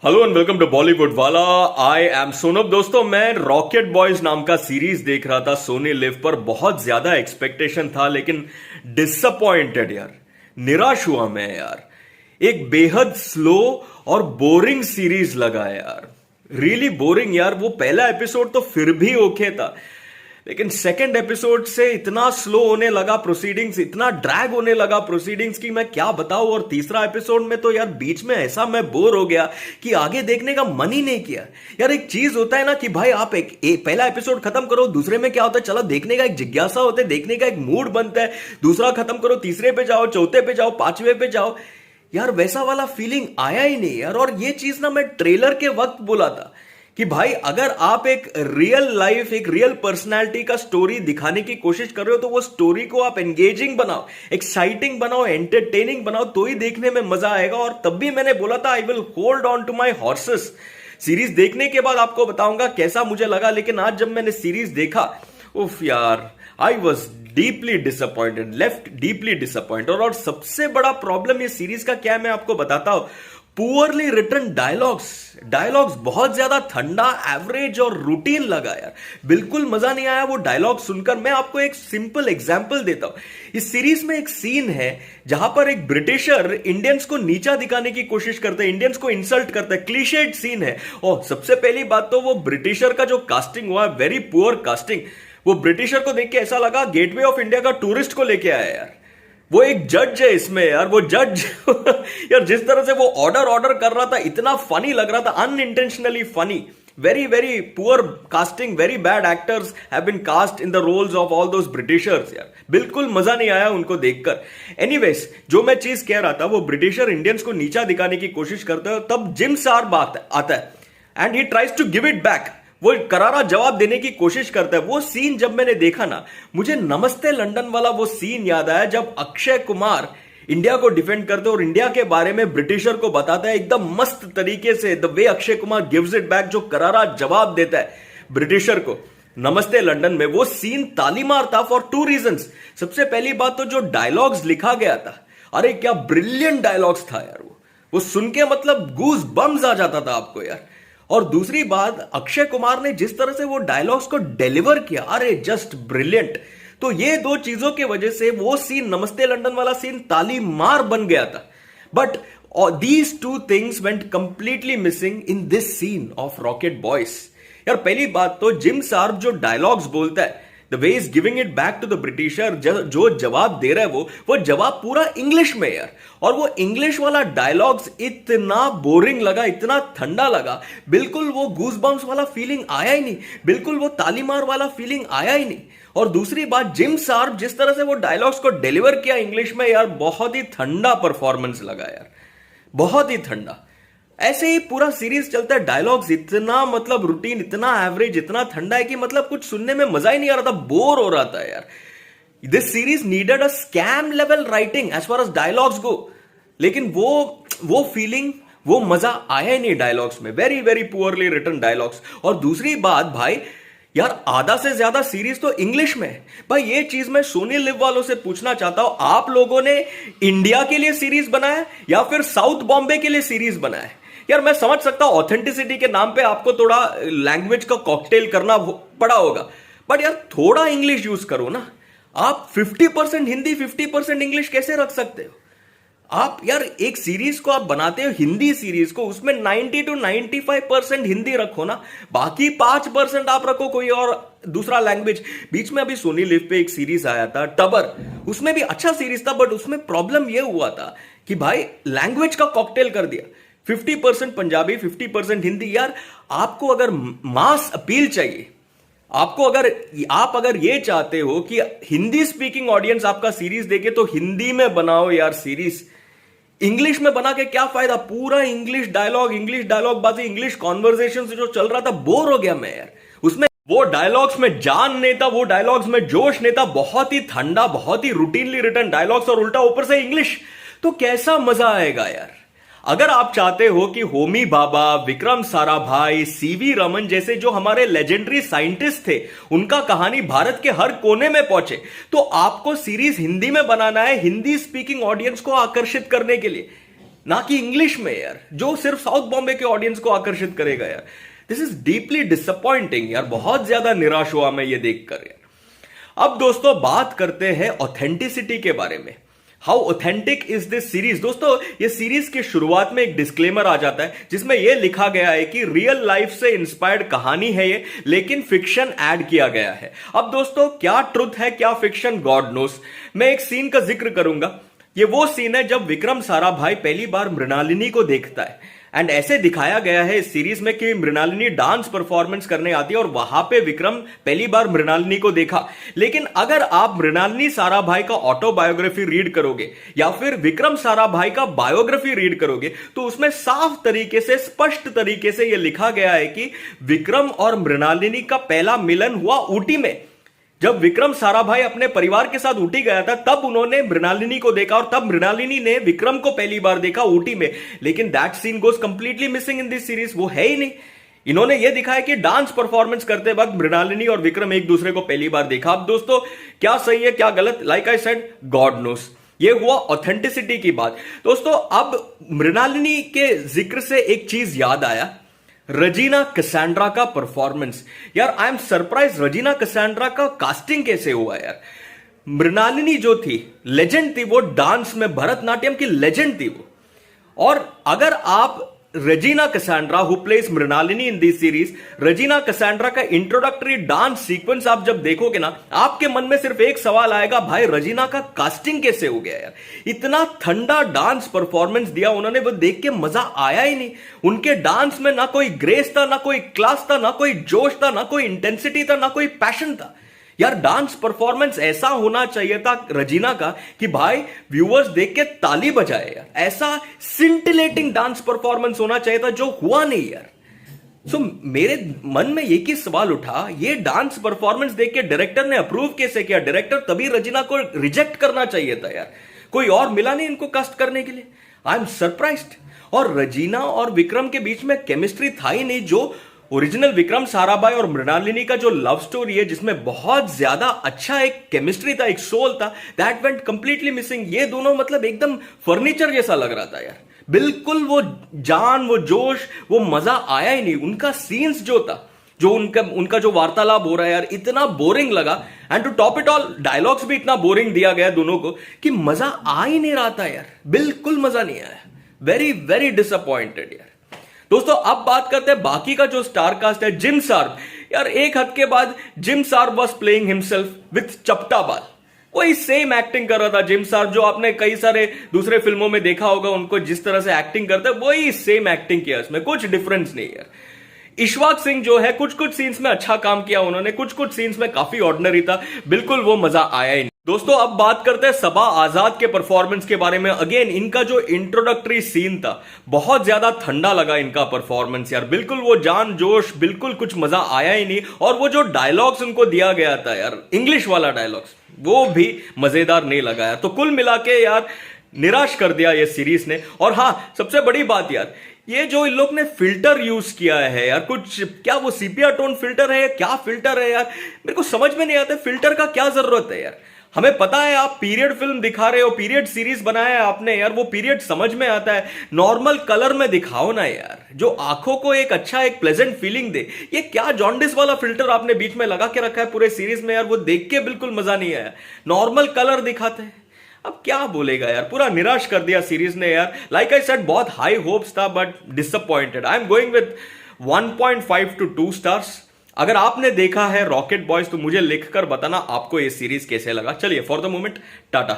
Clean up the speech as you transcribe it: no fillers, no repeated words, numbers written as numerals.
Hello and welcome to Bollywood वाला। I am Sonab. दोस्तों, मैं रॉकेट बॉयज नाम का सीरीज देख रहा था सोनी लिव पर। बहुत ज्यादा एक्सपेक्टेशन था लेकिन डिसअपॉइंटेड यार, निराश हुआ मैं यार। एक बेहद स्लो और बोरिंग सीरीज लगा यार, रियली बोरिंग यार। वो पहला एपिसोड तो फिर भी ओके था, लेकिन सेकंड एपिसोड से इतना स्लो होने लगा प्रोसीडिंग्स, इतना ड्रैग होने लगा प्रोसीडिंग्स की मैं क्या बताऊं। और तीसरा एपिसोड में तो यार बीच में ऐसा मैं बोर हो गया कि आगे देखने का मन ही नहीं किया यार। एक चीज होता है ना कि भाई आप पहला एपिसोड खत्म करो, दूसरे में क्या होता है, चलो देखने का एक जिज्ञासा होता है, देखने का एक मूड बनता है। दूसरा खत्म करो, तीसरे पे जाओ, चौथे पे जाओ, पांचवे पे जाओ। यार वैसा वाला फीलिंग आया ही नहीं यार। और ये चीज ना मैं ट्रेलर के वक्त बोला था कि भाई अगर आप एक रियल लाइफ, एक रियल पर्सनालिटी का स्टोरी दिखाने की कोशिश कर रहे हो तो वो स्टोरी को आप एंगेजिंग बनाओ, एक्साइटिंग बनाओ, एंटरटेनिंग बनाओ, तो ही देखने में मजा आएगा। और तब भी मैंने बोला था I will hold on to my horses. Series देखने के बाद आपको बताऊंगा कैसा मुझे लगा। लेकिन आज जब मैंने सीरीज देखा, उफ यार, I was deeply disappointed, left deeply disappointed. और सबसे बड़ा प्रॉब्लम ये सीरीज का क्या है मैं आपको बताता हूं। पुअरली रिटन डायलॉग्स बहुत ज्यादा ठंडा, एवरेज और रूटीन लगा यार। बिल्कुल मजा नहीं आया वो डायलॉग सुनकर। मैं आपको एक सिंपल एग्जांपल देता हूं। इस सीरीज में एक सीन है जहां पर एक ब्रिटिशर इंडियंस को नीचा दिखाने की कोशिश करता है, इंडियंस को इंसल्ट करता है। क्लीशेड सीन है। और सबसे पहली बात तो वो ब्रिटिशर का जो कास्टिंग हुआ, वेरी पुअर कास्टिंग। वो ब्रिटिशर को देख के ऐसा लगा गेटवे ऑफ इंडिया का टूरिस्ट को लेके आया यार। वो एक जज है इसमें यार, वो जज यार जिस तरह से वो ऑर्डर कर रहा था, इतना फनी लग रहा था, unintentionally funny. Very very poor casting, very bad actors have been cast in the roles of all those Britishers यार। बिल्कुल मजा नहीं आया उनको देखकर। एनीवेज, जो मैं चीज कह रहा था, वो ब्रिटिशर इंडियंस को नीचा दिखाने की कोशिश करता है, तब जिम शार्प आता है and he tries to give it back. वो करारा जवाब देने की कोशिश करता है। वो सीन जब मैंने देखा ना, मुझे नमस्ते लंदन वाला वो सीन याद आया जब अक्षय कुमार इंडिया को डिफेंड करते और इंडिया के बारे में ब्रिटिशर को बताता है एकदम मस्त तरीके से। The way Akshay Kumar gives it back, जो करारा जवाब देता है ब्रिटिशर को नमस्ते लंदन में, वो सीन तालीमार था फॉर टू रीजंस। सबसे पहली बात तो जो डायलॉग्स लिखा गया था, अरे क्या ब्रिलियंट डायलॉग्स था यार। वो सुन के मतलब गूज बम्स आ जाता था आपको यार। और दूसरी बात, अक्षय कुमार ने जिस तरह से वो डायलॉग्स को डिलीवर किया, अरे जस्ट ब्रिलियंट। तो ये दो चीजों की वजह से वो सीन, नमस्ते लंदन वाला सीन, तालीमार बन गया था। But these two things went completely missing in this scene of Rocket Boys यार। पहली बात तो जिम शार्प जो डायलॉग्स बोलता है, the way is giving it back to the Britisher, जो जवाब दे रहा है वो जवाब पूरा इंग्लिश में यार। और वो इंग्लिश वाला डायलॉग्स इतना बोरिंग लगा, इतना ठंडा लगा। बिल्कुल वो गूजबम्स वाला फीलिंग आया ही नहीं, बिल्कुल वो तालीमार वाला फीलिंग आया ही नहीं। और दूसरी बात, जिम शार्प जिस तरह से वो डायलॉग्स को डिलीवर किया इंग्लिश में यार, बहुत ही ठंडा परफॉर्मेंस लगा यार, बहुत ही ठंडा। ऐसे ही पूरा सीरीज चलता है, डायलॉग्स इतना मतलब रूटीन, इतना एवरेज, इतना ठंडा है कि मतलब कुछ सुनने में मजा ही नहीं आ रहा था, बोर हो रहा था यार। This series needed a scam level writing as far as dialogues go. लेकिन वो फीलिंग, वो मजा आया ही नहीं डायलॉग्स में। Very very poorly written dialogues. और दूसरी बात भाई यार, आधा से ज्यादा सीरीज तो इंग्लिश में है भाई। ये चीज मैं सोनी लिव वालों से पूछना चाहता हूं, आप लोगों ने इंडिया के लिए सीरीज बनाया या फिर साउथ बॉम्बे के लिए सीरीज बनाया? यार मैं समझ सकता हूं ऑथेंटिसिटी के नाम पे आपको थोड़ा लैंग्वेज का कॉकटेल करना पड़ा होगा, बट यार थोड़ा इंग्लिश यूज करो ना। आप 50% हिंदी 50% इंग्लिश कैसे रख सकते हो आप यार? एक सीरीज को आप बनाते हो, हिंदी सीरीज को, उसमें 90 to 95% हिंदी रखो ना, बाकी 5% आप रखो कोई और दूसरा लैंग्वेज। बीच में अभी सोनी लिव पे एक सीरीज आया था टबर, उसमें भी अच्छा सीरीज था, बट उसमें प्रॉब्लम यह हुआ था कि भाई लैंग्वेज का कॉकटेल कर दिया। 50% पंजाबी, 50% हिंदी। यार आपको अगर मास अपील चाहिए, आप अगर ये चाहते हो कि हिंदी स्पीकिंग ऑडियंस आपका सीरीज देखे, तो हिंदी में बनाओ यार सीरीज। इंग्लिश में बना के क्या फायदा? पूरा इंग्लिश डायलॉग बाजी, इंग्लिश कॉन्वर्सेशन से जो चल रहा था, बोर हो गया मैं यार। उसमें वो डायलॉग्स में जान नहीं था, वो डायलॉग्स में जोश नहीं था। बहुत ही ठंडा, बहुत ही रूटीनली रिटन डायलॉग्स और उल्टा ऊपर से इंग्लिश, तो कैसा मजा आएगा यार? अगर आप चाहते हो कि होमी भाभा, विक्रम साराभाई, सीवी रमन जैसे जो हमारे लेजेंडरी साइंटिस्ट थे, उनका कहानी भारत के हर कोने में पहुंचे, तो आपको सीरीज हिंदी में बनाना है, हिंदी स्पीकिंग ऑडियंस को आकर्षित करने के लिए। ना कि इंग्लिश में यार, जो सिर्फ साउथ बॉम्बे के ऑडियंस को आकर्षित करेगा यार। दिस इज डीपली डिसअपॉइंटिंग यार, बहुत ज्यादा निराश हुआ मैं ये देखकर यार। अब दोस्तों बात करते हैं ऑथेंटिसिटी के बारे में। How authentic is this series. दोस्तों ये सीरीज की शुरुआत में एक डिस्क्लेमर आ जाता है जिसमें यह लिखा गया है कि रियल लाइफ से इंस्पायर्ड कहानी है ये, लेकिन फिक्शन ऐड किया गया है। अब दोस्तों क्या ट्रुथ है क्या फिक्शन, गॉड नोस। मैं एक सीन का जिक्र करूंगा। ये वो सीन है जब विक्रम साराभाई पहली बार मृणालिनी को देखता है, एंड ऐसे दिखाया गया है इस सीरीज में कि मृणालिनी डांस परफॉर्मेंस करने आती है और वहां पे विक्रम पहली बार मृणालिनी को देखा। लेकिन अगर आप मृणालिनी साराभाई का ऑटोबायोग्राफी रीड करोगे या फिर विक्रम साराभाई का बायोग्राफी रीड करोगे तो उसमें साफ तरीके से, स्पष्ट तरीके से यह लिखा गया है कि विक्रम और मृणालिनी का पहला मिलन हुआ ऊटी में। जब विक्रम साराभाई अपने परिवार के साथ ऊटी गया था तब उन्होंने मृणालिनी को देखा और तब मृणालिनी ने विक्रम को पहली बार देखा ऊटी में। लेकिन that scene goes completely missing in this series, वो है ही नहीं। इन्होंने ये दिखाया कि डांस परफॉर्मेंस करते वक्त मृणालिनी और विक्रम एक दूसरे को पहली बार देखा। अब दोस्तों क्या सही है क्या गलत, like I said, God knows. ये हुआ ऑथेंटिसिटी की बात। दोस्तों अब मृणालिनी के जिक्र से एक चीज याद आया, रजीना कसांड्रा का परफॉर्मेंस। यार आई एम सरप्राइज, रजीना कसांड्रा का कास्टिंग कैसे हुआ यार। मृणालिनी जो थी लेजेंड थी, वो डांस में भरतनाट्यम की लेजेंड थी वो। और अगर आप Regina Cassandra who plays Mrinalini in this series, Regina Cassandra का इंट्रोडक्टरी डांस सीक्वेंस आप जब देखोगे ना, आपके मन में सिर्फ एक सवाल आएगा, भाई रजीना का कास्टिंग कैसे हो गया यार। इतना ठंडा डांस परफॉर्मेंस दिया उन्होंने, वो देख के मजा आया ही नहीं। उनके डांस में ना कोई ग्रेस था, ना कोई क्लास था, ना कोई जोश था, ना कोई इंटेंसिटी था, ना कोई पैशन था यार। डांस परफॉर्मेंस ऐसा होना चाहिए था रजीना का कि भाई व्यूअर्स देख के ताली बजाए यार। ऐसा सिंटिलेटिंग डांस परफॉर्मेंस होना चाहिए था, जो हुआ नहीं यार। सो मेरे मन में एक ही सवाल उठा, ये डांस परफॉर्मेंस देख के डायरेक्टर ने अप्रूव कैसे किया। डायरेक्टर तभी रजीना को रिजेक्ट करना चाहिए था यार, कोई और मिला नहीं इनको कास्ट करने के लिए। I am surprised. और रजीना और विक्रम के बीच में केमिस्ट्री था ही नहीं। जो ओरिजिनल विक्रम साराभाई और मृणालिनी का जो लव स्टोरी है जिसमें बहुत ज्यादा अच्छा एक केमिस्ट्री था, एक सोल था, दैट वेंट कंप्लीटली मिसिंग। ये दोनों मतलब एकदम फर्नीचर जैसा लग रहा था यार। बिल्कुल वो जान, वो जोश, वो मजा आया ही नहीं। उनका सीन्स जो था, जो उनका जो वार्तालाप हो रहा है यार, इतना बोरिंग लगा। And to top it all dialogues भी इतना बोरिंग दिया गया दोनों को कि मजा आ ही नहीं रहा था यार। बिल्कुल मजा नहीं आया। वेरी वेरी डिसअपॉइंटेड यार। दोस्तों अब बात करते हैं बाकी का जो स्टार कास्ट है। जिम सार्ब यार, एक हद के बाद gym Sarbh was playing himself with चपटा बाल। वही सेम एक्टिंग कर रहा था जिम सार्ब, जो आपने कई सारे दूसरे फिल्मों में देखा होगा उनको जिस तरह से एक्टिंग करते हैं, वही सेम एक्टिंग किया, इसमें कुछ डिफरेंस नहीं यार। इशवाक सिंह जो है कुछ कुछ सीन्स में अच्छा काम किया उन्होंने, कुछ कुछ सीन्स में काफी ऑर्डिनरी था, बिल्कुल वो मजा आया ही नहीं। दोस्तों अब बात करते हैं सबा आजाद के परफॉर्मेंस के बारे में। अगेन इनका जो इंट्रोडक्टरी सीन था, बहुत ज्यादा ठंडा लगा इनका परफॉर्मेंस यार। बिल्कुल वो जान जोश, बिल्कुल कुछ मजा आया ही नहीं। और वो जो डायलॉग्स उनको दिया गया था यार, इंग्लिश वाला डायलॉग्स, वो भी मजेदार नहीं लगा यार। तो कुल मिला के यार निराश कर दिया ये सीरीज ने। और हाँ, सबसे बड़ी बात यार, ये जो इन लोग ने फिल्टर यूज किया है यार, कुछ क्या वो सीपिया टोन फिल्टर है, क्या फिल्टर है यार, मेरे को समझ में नहीं आता फिल्टर का क्या जरूरत है यार। हमें पता है आप पीरियड फिल्म दिखा रहे हो, पीरियड सीरीज बनाया है आपने यार, वो पीरियड समझ में आता है। नॉर्मल कलर में दिखाओ ना यार, जो आंखों को एक अच्छा, एक प्लेजेंट फीलिंग दे। ये क्या जॉन्डिस वाला फिल्टर आपने बीच में लगा के रखा है पूरे सीरीज में यार, वो देख के बिल्कुल मजा नहीं आया। नॉर्मल कलर दिखाते हैं, अब क्या बोलेगा यार, पूरा निराश कर दिया सीरीज ने यार। लाइक आई सेड, बहुत हाई होप्स था but disappointed. I am going with 1.5 to 2 stars. अगर आपने देखा है रॉकेट बॉयज तो मुझे लिखकर बताना आपको ये सीरीज कैसे लगा। चलिए फॉर द मोमेंट टाटा।